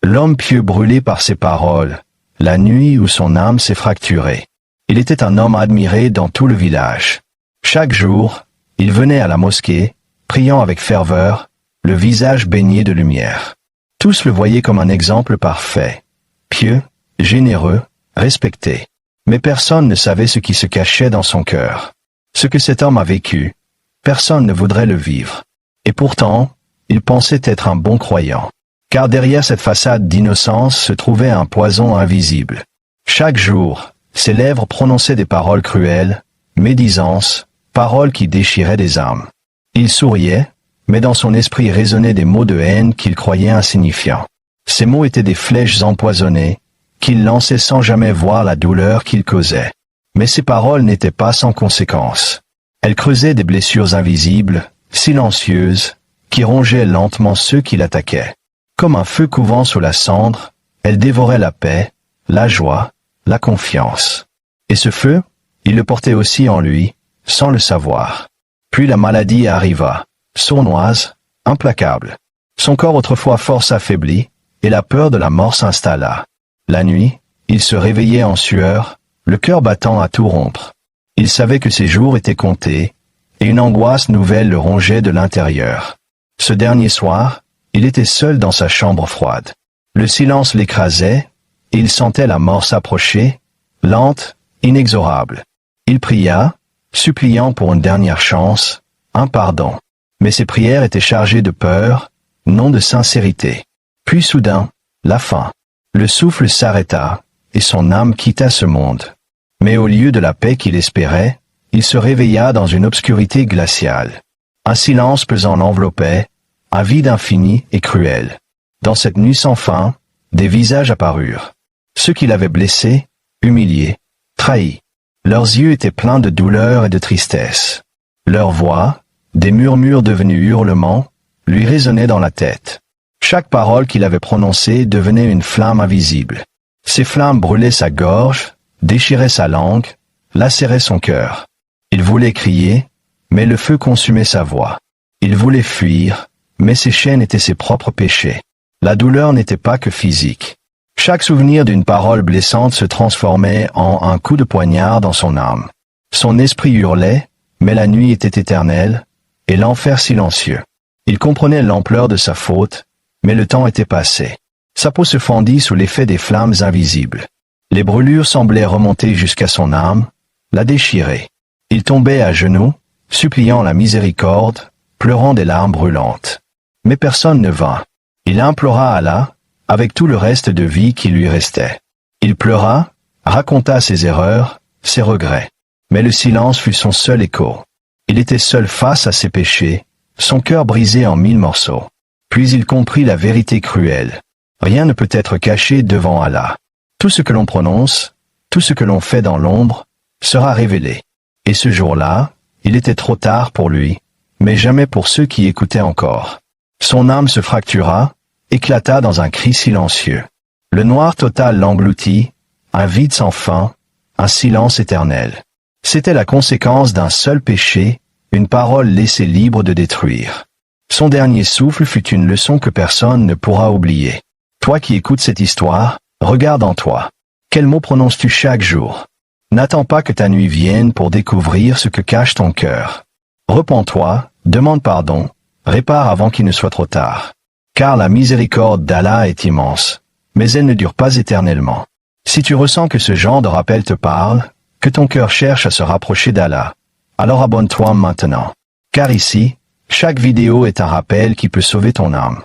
L'homme pieux brûlé par ses paroles, la nuit où son âme s'est fracturée. Il était un homme admiré dans tout le village. Chaque jour, il venait à la mosquée, priant avec ferveur, le visage baigné de lumière. Tous le voyaient comme un exemple parfait, pieux, généreux, respecté. Mais personne ne savait ce qui se cachait dans son cœur. Ce que cet homme a vécu, personne ne voudrait le vivre. Et pourtant, il pensait être un bon croyant. Car derrière cette façade d'innocence se trouvait un poison invisible. Chaque jour, ses lèvres prononçaient des paroles cruelles, médisances, paroles qui déchiraient des âmes. Il souriait, mais dans son esprit résonnaient des mots de haine qu'il croyait insignifiants. Ces mots étaient des flèches empoisonnées, qu'il lançait sans jamais voir la douleur qu'ils causaient. Mais ces paroles n'étaient pas sans conséquence. Elles creusaient des blessures invisibles, silencieuses, qui rongeaient lentement ceux qui l'attaquaient. Comme un feu couvant sous la cendre, elles dévoraient la paix, la joie, la confiance. Et ce feu, il le portait aussi en lui, sans le savoir. Puis la maladie arriva, sournoise, implacable. Son corps autrefois fort s'affaiblit, et la peur de la mort s'installa. La nuit, il se réveillait en sueur, le cœur battant à tout rompre. Il savait que ses jours étaient comptés, et une angoisse nouvelle le rongeait de l'intérieur. Ce dernier soir, il était seul dans sa chambre froide. Le silence l'écrasait, et il sentait la mort s'approcher, lente, inexorable. Il pria, suppliant pour une dernière chance, un pardon. Mais ses prières étaient chargées de peur, non de sincérité. Puis soudain, la fin. Le souffle s'arrêta, et son âme quitta ce monde. Mais au lieu de la paix qu'il espérait, il se réveilla dans une obscurité glaciale. Un silence pesant l'enveloppait, un vide infini et cruel. Dans cette nuit sans fin, des visages apparurent. Ceux qui l'avaient blessé, humilié, trahi. Leurs yeux étaient pleins de douleur et de tristesse. Leurs voix, des murmures devenus hurlements, lui résonnaient dans la tête. Chaque parole qu'il avait prononcée devenait une flamme invisible. Ces flammes brûlaient sa gorge, déchiraient sa langue, lacéraient son cœur. Il voulait crier, mais le feu consumait sa voix. Il voulait fuir, mais ses chaînes étaient ses propres péchés. La douleur n'était pas que physique. Chaque souvenir d'une parole blessante se transformait en un coup de poignard dans son âme. Son esprit hurlait, mais la nuit était éternelle, et l'enfer silencieux. Il comprenait l'ampleur de sa faute, mais le temps était passé. Sa peau se fendit sous l'effet des flammes invisibles. Les brûlures semblaient remonter jusqu'à son âme, la déchirer. Il tombait à genoux, suppliant la miséricorde, pleurant des larmes brûlantes. Mais personne ne vint. Il implora Allah, avec tout le reste de vie qui lui restait. Il pleura, raconta ses erreurs, ses regrets. Mais le silence fut son seul écho. Il était seul face à ses péchés, son cœur brisé en 1000 morceaux. Puis il comprit la vérité cruelle. Rien ne peut être caché devant Allah. Tout ce que l'on prononce, tout ce que l'on fait dans l'ombre, sera révélé. Et ce jour-là, il était trop tard pour lui, mais jamais pour ceux qui écoutaient encore. Son âme se fractura, éclata dans un cri silencieux. Le noir total l'engloutit, un vide sans fin, un silence éternel. C'était la conséquence d'un seul péché, une parole laissée libre de détruire. Son dernier souffle fut une leçon que personne ne pourra oublier. Toi qui écoutes cette histoire, regarde en toi. Quels mots prononces-tu chaque jour? N'attends pas que ta nuit vienne pour découvrir ce que cache ton cœur. Repens-toi, demande pardon, répare avant qu'il ne soit trop tard. Car la miséricorde d'Allah est immense, mais elle ne dure pas éternellement. Si tu ressens que ce genre de rappel te parle, que ton cœur cherche à se rapprocher d'Allah, alors abonne-toi maintenant. Car ici, chaque vidéo est un rappel qui peut sauver ton âme.